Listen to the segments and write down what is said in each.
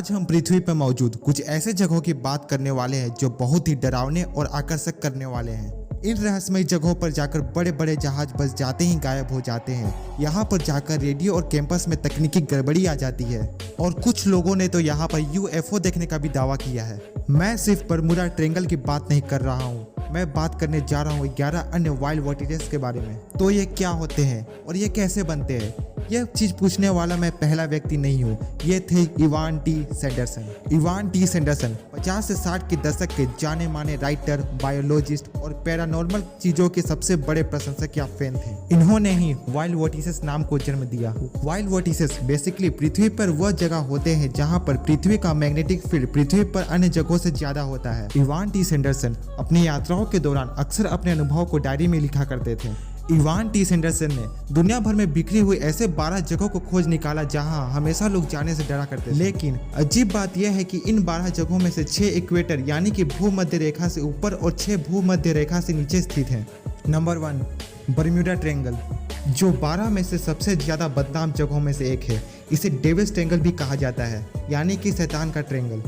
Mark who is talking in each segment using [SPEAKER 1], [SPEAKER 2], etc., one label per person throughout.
[SPEAKER 1] आज हम पृथ्वी पर मौजूद कुछ ऐसे जगहों की बात करने वाले हैं जो बहुत ही डरावने और आकर्षक करने वाले हैं। इन रहस्यमयी जगहों पर जाकर बड़े बड़े जहाज बस जाते ही गायब हो जाते हैं। यहाँ पर जाकर रेडियो और कैंपस में तकनीकी गड़बड़ी आ जाती है और कुछ लोगों ने तो यहाँ पर यूएफओ देखने का भी दावा किया है। मैं सिर्फ बरमूडा ट्रायंगल की बात नहीं कर रहा हूँ, मैं बात करने जा रहा हूँ 11 अन्य वाइल्ड वर्टिसेस के बारे में। तो ये क्या होते हैं और ये कैसे बनते हैं, यह चीज पूछने वाला मैं पहला व्यक्ति नहीं हूँ। ये थे Ivan T Sanderson. Ivan T Sanderson 50 से 60 के दशक के जाने माने राइटर, बायोलॉजिस्ट और पैरानॉर्मल चीजों के सबसे बड़े प्रशंसक या फैन थे। इन्होंने ही वाइल्ड वर्टिसेस नाम को जन्म दिया। वाइल्ड वर्टिसेस बेसिकली पृथ्वी पर वह जगह होते हैं जहाँ पर पृथ्वी का मैग्नेटिक फील्ड पृथ्वी पर अन्य जगहों से ज्यादा होता है। इवान टी सैंडरसन अपनी यात्राओं के दौरान अक्सर अपने अनुभव को डायरी में लिखा करते थे। इवान टी सैंडरसन ने दुनिया भर में बिखरी हुई ऐसे 12 जगहों को खोज निकाला जहां हमेशा लोग जाने से डरा करते थे। लेकिन अजीब बात यह है कि इन 12 जगहों में से 6 इक्वेटर यानी कि भूमध्य रेखा से ऊपर और 6 भूमध्य रेखा से नीचे स्थित हैं। नंबर 1 बरम्यूडा ट्रायंगल, जो 12 में से सबसे ज्यादा बदनाम जगहों में से एक है। इसे डेविल्स ट्रायंगल भी कहा जाता है, यानी कि शैतान का ट्रायंगल।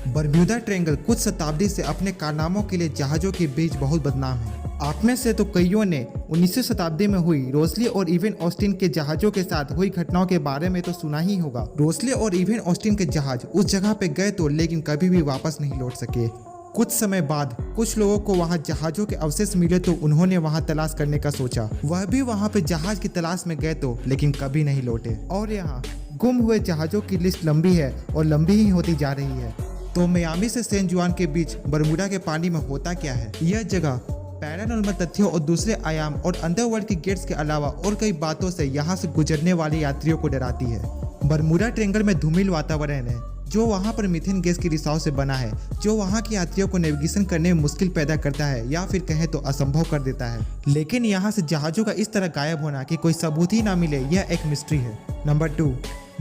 [SPEAKER 1] बरम्यूडा ट्रायंगल कुछ शताब्दी से अपने कारनामों के लिए जहाजों के बीच बहुत बदनाम है। आप में से तो कईयों ने 19वीं शताब्दी में हुई रोसली और इवेन ऑस्टिन के जहाजों के साथ हुई घटनाओं के बारे में तो सुना ही होगा। रोसली और इवेन ऑस्टिन के जहाज उस जगह पे गए तो लेकिन कभी भी वापस नहीं लौट सके। कुछ समय बाद कुछ लोगों को वहां जहाजों के अवशेष मिले तो उन्होंने वहां तलाश करने का सोचा। वह भी वहां पे जहाज की तलाश में गए तो लेकिन कभी नहीं लौटे। और यहाँ गुम हुए जहाजों की लिस्ट लंबी है और लंबी ही होती जा रही है। तो मियामी से सैन जुआन के बीच बरमूडा के पानी में होता क्या है? यह जगह पैरानॉर्मल तथ्यों और दूसरे आयाम और अंडरवर्ल्ड की गेट्स के अलावा और कई बातों से यहाँ से गुजरने वाले यात्रियों को डराती है। बरमूडा ट्रायंगल में धूमिल वातावरण है जो वहाँ पर मीथेन गैस के रिसाव से बना है, जो वहाँ के यात्रियों को नेविगेशन करने में मुश्किल पैदा करता है या फिर कहें तो असंभव कर देता है। लेकिन यहाँ से जहाजों का इस तरह गायब होना कि कोई सबूत ही ना मिले, यह एक मिस्ट्री है। Number 2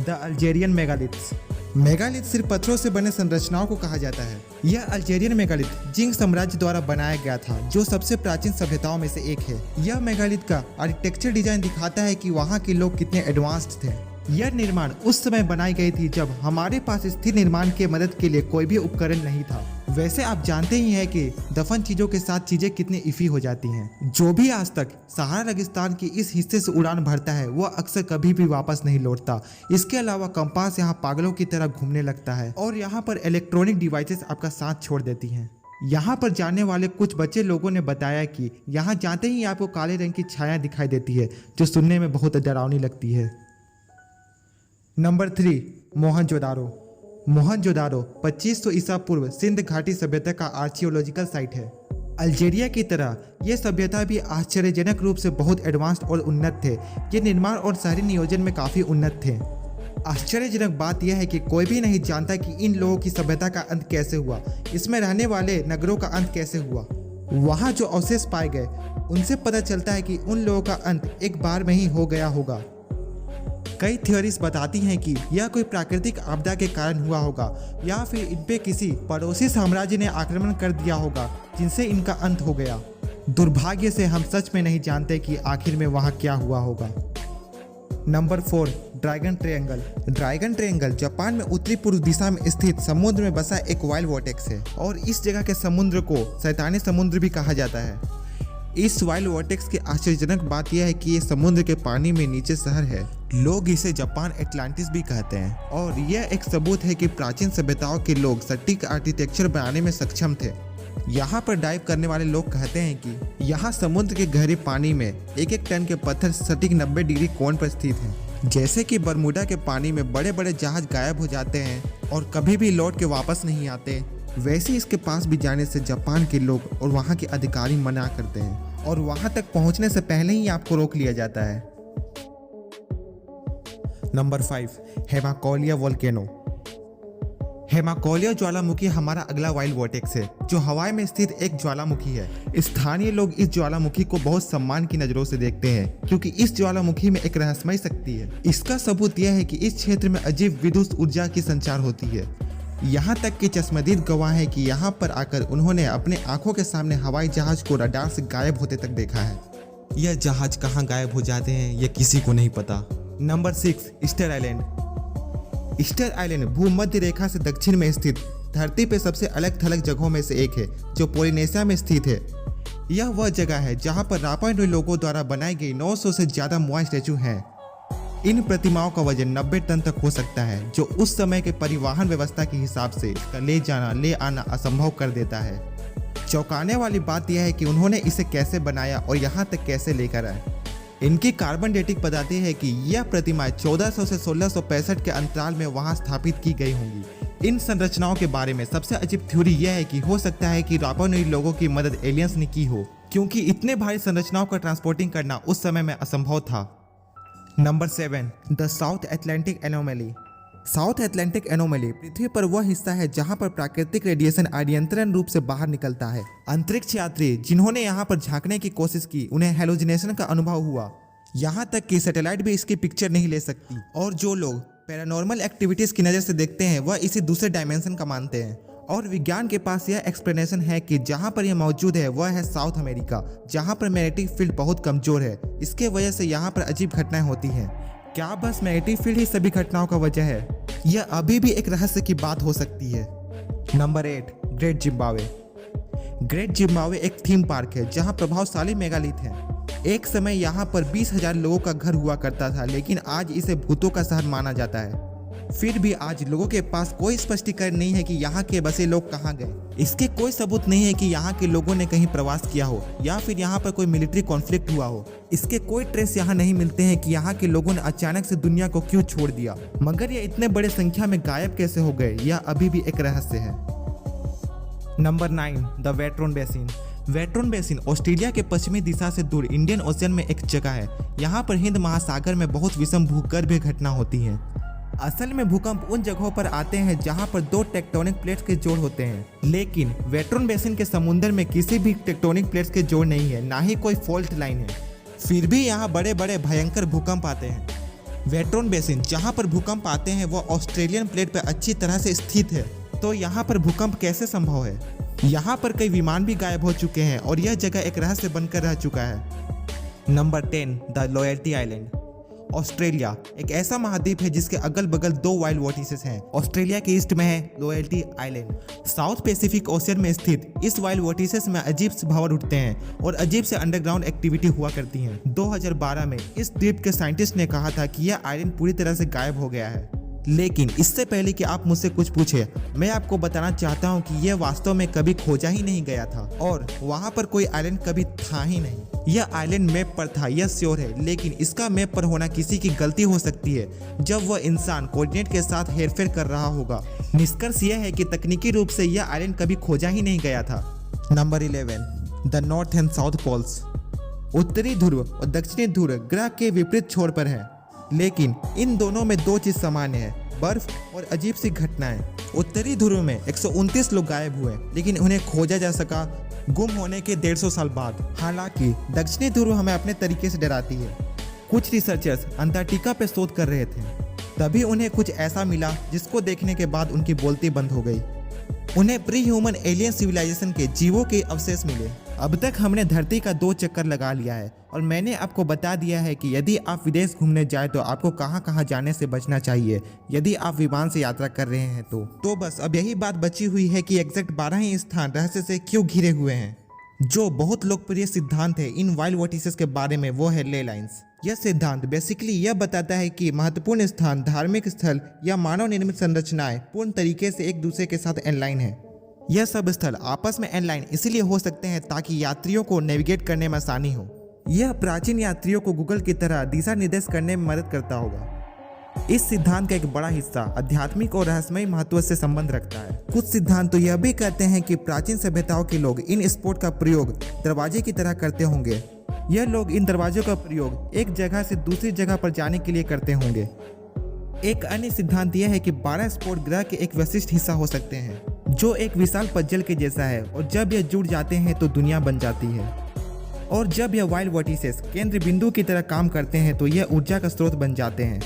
[SPEAKER 1] the Algerian megaliths. Megalith सिर्फ पत्थरों से बने संरचनाओं को कहा जाता है। यह अल्जेरियन मेगालिथ जिंग साम्राज्य द्वारा बनाया गया था, जो सबसे प्राचीन सभ्यताओं में से एक है। यह मेगालिथ का आर्किटेक्चर डिजाइन दिखाता है कि वहाँ के लोग कितने एडवांस्ड थे। यह निर्माण उस समय बनाई गई थी जब हमारे पास स्थिर निर्माण के मदद के लिए कोई भी उपकरण नहीं था। वैसे आप जानते ही हैं कि दफन चीजों के साथ चीजें कितनी इफी हो जाती हैं। जो भी आज तक सहारा रेगिस्तान की इस हिस्से से उड़ान भरता है वह अक्सर कभी भी वापस नहीं लौटता। इसके अलावा कंपास यहाँ पागलों की तरह घूमने लगता है और यहाँ पर इलेक्ट्रॉनिक डिवाइसेस आपका साथ छोड़ देती हैं। यहाँ पर जाने वाले कुछ बच्चे लोगों ने बताया कि यहाँ जाते ही आपको काले रंग की छाया दिखाई देती है, जो सुनने में बहुत डरावनी लगती है। नंबर 3 मोहनजोदारो। मोहनजोदारो 2500 ईसा पूर्व सिंध घाटी सभ्यता का आर्कियोलॉजिकल साइट है। अल्जीरिया की तरह यह सभ्यता भी आश्चर्यजनक रूप से बहुत एडवांस्ड और उन्नत थे। ये निर्माण और शहरी नियोजन में काफी उन्नत थे। आश्चर्यजनक बात यह है कि कोई भी नहीं जानता कि इन लोगों की सभ्यता का अंत कैसे हुआ, इसमें रहने वाले नगरों का अंत कैसे हुआ। वहाँ जो अवशेष पाए गए उनसे पता चलता है कि उन लोगों का अंत एक बार में ही हो गया होगा। कई थ्योरीज बताती हैं कि यह कोई प्राकृतिक आपदा के कारण हुआ होगा या फिर इन पे किसी पड़ोसी साम्राज्य ने आक्रमण कर दिया होगा जिनसे इनका अंत हो गया। दुर्भाग्य से हम सच में नहीं जानते कि आखिर में वहाँ क्या हुआ होगा। Number 4 dragon triangle. Dragon triangle Japan में उत्तरी पूर्व दिशा में स्थित समुद्र में बसा एक वाइल्ड वॉर्टेक्स है और इस जगह के समुद्र को शैतानी समुद्र भी कहा जाता है। इस वाइल्ड वॉर्टेक्स की आश्चर्यजनक बात यह है कि ये समुद्र के पानी में नीचे शहर है। लोग इसे जापान एटलांटिस भी कहते हैं और यह एक सबूत है कि प्राचीन सभ्यताओं के लोग सटीक आर्किटेक्चर बनाने में सक्षम थे। यहाँ पर डाइव करने वाले लोग कहते हैं कि यहाँ समुद्र के गहरे पानी में एक टन के पत्थर सटीक 90 डिग्री कोण पर स्थित हैं। जैसे कि बरमूडा के पानी में बड़े बड़े जहाज गायब हो जाते हैं और कभी भी लौट के वापस नहीं आते, वैसे इसके पास भी जाने से जापान के लोग और वहाँ के अधिकारी मना करते हैं और वहाँ तक पहुँचने से पहले ही आपको रोक लिया जाता है। Number 5 हेमाकोलिया volcano. हेमाकोलिया ज्वालामुखी हमारा अगला वाइल्ड वॉर्टेक्स है, जो हवाई में स्थित एक ज्वालामुखी है। स्थानीय लोग इस ज्वालामुखी को बहुत सम्मान की नजरों से देखते हैं क्योंकि इस ज्वालामुखी में एक रहस्यमय शक्ति है। इसका सबूत यह है कि इस क्षेत्र में अजीब विद्युत ऊर्जा की संचार होती है। यहाँ तक कि चश्मदीद गवाह है कि यहाँ पर आकर उन्होंने अपने आंखों के सामने हवाई जहाज को रडार से गायब होते तक देखा है। यह जहाज कहाँ गायब हो जाते हैं यह किसी को नहीं पता। Number 6 Easter island. Easter island भूमध्य रेखा से दक्षिण में स्थित धरती पे सबसे अलग थलग जगहों में से एक है जो पोलिनेशिया में स्थित है। यह वह जगह है जहां पर रापा नुई लोगों द्वारा बनाई गई 900 से ज्यादा मोआ स्टैचू हैं। इन प्रतिमाओं का वजन 90 टन तक हो सकता है, जो उस समय के परिवहन व्यवस्था के हिसाब से इसका ले आना असंभव कर देता है। चौंकाने वाली बात यह है कि उन्होंने इसे कैसे बनाया और यहाँ तक कैसे लेकर आए। इनकी कार्बन डेटिंग बताती है कि यह प्रतिमाएं 1400 से 1665 के अंतराल में वहां स्थापित की गई होंगी। इन संरचनाओं के बारे में सबसे अजीब थ्योरी यह है कि हो सकता है कि रापा नुई लोगों की मदद एलियंस ने की हो, क्योंकि इतने भारी संरचनाओं का ट्रांसपोर्टिंग करना उस समय में असंभव था। Number 7, the South Atlantic anomaly. South Atlantic anomaly पृथ्वी पर वह हिस्सा है जहां पर प्राकृतिक रेडिएशन अनियंत्रित रूप से बाहर निकलता है। अंतरिक्ष यात्री जिन्होंने यहां पर झांकने की कोशिश की उन्हें हेलोजिनेशन का अनुभव हुआ। यहां तक कि सैटेलाइट भी इसकी पिक्चर नहीं ले सकती, और जो लोग पैरानॉर्मल एक्टिविटीज की नज़र से देखते हैं वह इसे दूसरे डायमेंशन का मानते हैं। और विज्ञान के पास यह एक्सप्लेनेशन है कि जहां पर यह मौजूद है वह है साउथ अमेरिका, जहां पर मैग्नेटिक फील्ड बहुत कमजोर है। इसके वजह से यहाँ पर अजीब घटनाएं होती हैं। क्या बस मैग्नेटिक फील्ड ही सभी घटनाओं का वजह है? यह अभी भी एक रहस्य की बात हो सकती है। Number 8, great Zimbabwe. Great Zimbabwe एक थीम पार्क है जहां प्रभावशाली मेगालिथ हैं। एक समय यहाँ पर 20,000 लोगों का घर हुआ करता था, लेकिन आज इसे भूतों का शहर माना जाता है। फिर भी आज लोगों के पास कोई स्पष्टीकरण नहीं है कि यहाँ के बसे लोग कहाँ गए। इसके कोई सबूत नहीं है कि यहाँ के लोगों ने कहीं प्रवास किया हो या फिर यहाँ पर कोई मिलिट्री कॉन्फ्लिक्ट हुआ हो। इसके कोई ट्रेस यहाँ नहीं मिलते हैं कि यहाँ के लोगों ने अचानक से दुनिया को क्यों छोड़ दिया। मगर ये इतने बड़े संख्या में गायब कैसे हो गए, यह अभी भी एक रहस्य है। नंबर 9, द वेट्रोन बेसिन। वेट्रोन बेसिन ऑस्ट्रेलिया के पश्चिमी दिशा से दूर इंडियन ओशन में एक जगह है। यहाँ पर हिंद महासागर में बहुत विषम भूगर्भीय घटना होती है। असल में भूकंप उन जगहों पर आते हैं जहां पर दो टेक्टोनिक प्लेट्स के जोड़ होते हैं, लेकिन वेट्रोन बेसिन के समुद्र में किसी भी टेक्टोनिक प्लेट्स के जोड़ नहीं है, ना ही कोई फॉल्ट लाइन है। फिर भी यहाँ बड़े बड़े भयंकर भूकंप आते हैं। वेट्रोन बेसिन जहां पर भूकंप आते हैं वह ऑस्ट्रेलियन प्लेट पर अच्छी तरह से स्थित है, तो यहाँ पर भूकंप कैसे संभव है? यहाँ पर कई विमान भी गायब हो चुके हैं और यह जगह एक रहस्य बनकर रह चुका है। Number 10, the loyalty island. Australia एक ऐसा महाद्वीप है जिसके अगल बगल 2 वाइल्ड वॉटिसेस हैं। ऑस्ट्रेलिया के ईस्ट में है loyalty island. South Pacific ocean में स्थित इस वाइल्ड वॉटिसेस में अजीब से भंवर उठते हैं और अजीब से अंडरग्राउंड एक्टिविटी हुआ करती हैं। 2012 में इस द्वीप के साइंटिस्ट ने कहा था कि यह आइलैंड पूरी तरह से गायब हो गया है। लेकिन इससे पहले कि आप मुझसे कुछ पूछे, मैं आपको बताना चाहता हूं कि यह वास्तव में कभी खोजा ही नहीं गया था और वहां पर कोई आइलैंड कभी था ही नहीं। यह आइलैंड मैप पर था, यह श्योर है, लेकिन इसका मैप पर होना किसी की गलती हो सकती है जब वह इंसान कोऑर्डिनेट के साथ हेरफेर कर रहा होगा। निष्कर्ष यह है कि तकनीकी रूप से यह आइलैंड कभी खोजा ही नहीं गया था। Number 11, the north and south poles. उत्तरी ध्रुव और दक्षिणी ध्रुव ग्रह के विपरीत छोर पर है, लेकिन इन दोनों में 2 चीज सामान्य है, बर्फ और अजीब सी घटनाएं। उत्तरी ध्रुव में 129 लोग गायब हुए, लेकिन उन्हें खोजा जा सका गुम होने के 150 साल बाद। हालांकि दक्षिणी ध्रुव हमें अपने तरीके से डराती है। कुछ रिसर्चर्स अंटार्कटिका पे शोध कर रहे थे, तभी उन्हें कुछ ऐसा मिला जिसको देखने के बाद उनकी बोलती बंद हो गई। उन्हें प्री ह्यूमन एलियन सिविलाइजेशन के जीवों के अवशेष मिले। अब तक हमने धरती का 2 चक्कर लगा लिया है और मैंने आपको बता दिया है कि यदि आप विदेश घूमने जाए तो आपको कहां कहां जाने से बचना चाहिए यदि आप विमान से यात्रा कर रहे हैं तो बस अब यही बात बची हुई है कि एग्जैक्ट 12 ही स्थान रहस्य से क्यों घिरे हुए हैं। जो बहुत लोकप्रिय सिद्धांत है इन वाइल्ड वॉटिसेस के बारे में वो है ले लाइन्स। यह सिद्धांत बेसिकली यह बताता है कि महत्वपूर्ण स्थान, धार्मिक स्थल या मानव निर्मित संरचनाएं पूर्ण तरीके से एक दूसरे के साथ एनलाइन है। यह सब स्थल आपस में एनलाइन इसलिए हो सकते हैं ताकि यात्रियों को नेविगेट करने में आसानी हो। यह प्राचीन यात्रियों को गूगल की तरह दिशा निर्देश करने में मदद करता होगा। इस सिद्धांत का एक बड़ा हिस्सा आध्यात्मिक और रहस्यमय महत्व से संबंध रखता है। कुछ सिद्धांत तो यह भी कहते हैं कि प्राचीन सभ्यताओं के लोग इन स्पोर्ट का प्रयोग दरवाजे की तरह करते होंगे। यह लोग इन दरवाजों का प्रयोग एक जगह से दूसरी जगह पर जाने के लिए करते होंगे। एक अन्य सिद्धांत यह है कि 12 स्पोर्ट ग्रह के एक विशिष्ट हिस्सा हो सकते हैं जो एक विशाल पजल के जैसा है, और जब यह जुड़ जाते हैं तो दुनिया बन जाती है। और जब यह वाइल्ड वॉटिसेस केंद्र बिंदु की तरह काम करते हैं तो यह ऊर्जा का स्रोत बन जाते हैं।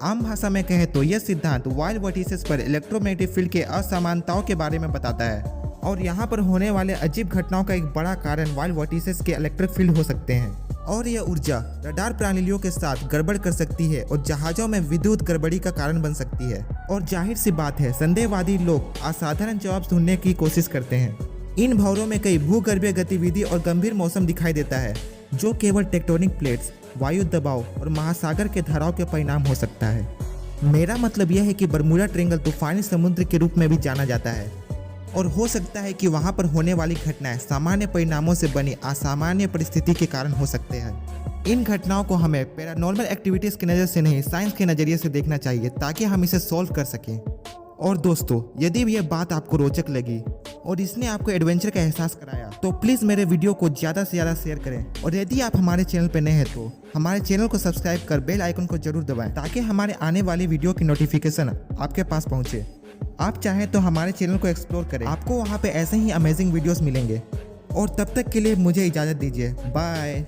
[SPEAKER 1] आम भाषा में कहें तो यह सिद्धांत वाइल्ड वॉटिसेस पर इलेक्ट्रोमैग्नेटिक फील्ड के असमानताओं के बारे में बताता है, और यहाँ पर होने वाले अजीब घटनाओं का एक बड़ा कारण वाइल्ड वॉटिसेस के इलेक्ट्रिक फील्ड हो सकते हैं। और यह ऊर्जा रडार प्रणालियों के साथ गड़बड़ कर सकती है और जहाजों में विद्युत गड़बड़ी का कारण बन सकती है। और जाहिर सी बात है, संदेहवादी लोग असाधारण जवाब ढूंढने की कोशिश करते हैं। इन भंवरों में कई भूगर्भीय गतिविधि और गंभीर मौसम दिखाई देता है, जो केवल टेक्टोनिक प्लेट्स, वायु दबाव और महासागर के धाराओं के परिणाम हो सकता है। मेरा मतलब यह है कि बरमूडा ट्रायंगल तूफानी समुद्र के रूप में भी जाना जाता है और हो सकता है कि वहां पर होने वाली घटनाएं सामान्य परिणामों से बनी असामान्य परिस्थिति के कारण हो सकते हैं। इन घटनाओं को हमें पैरानॉर्मल एक्टिविटीज की नज़र से नहीं, साइंस के नज़रिए से देखना चाहिए ताकि हम इसे सॉल्व कर सकें। और दोस्तों, यदि भी यह बात आपको रोचक लगी और इसने आपको एडवेंचर का एहसास कराया तो प्लीज़ मेरे वीडियो को ज़्यादा से ज़्यादा शेयर करें। और यदि आप हमारे चैनल पर नए हैं तो हमारे चैनल को सब्सक्राइब कर बेल आइकन को जरूर दबाएं ताकि हमारे आने वाली वीडियो की नोटिफिकेशन आपके पास पहुंचे। आप चाहें तो हमारे चैनल को एक्सप्लोर करें, आपको वहां पे ऐसे ही अमेजिंग वीडियोस मिलेंगे। और तब तक के लिए मुझे इजाज़त दीजिए। बाय।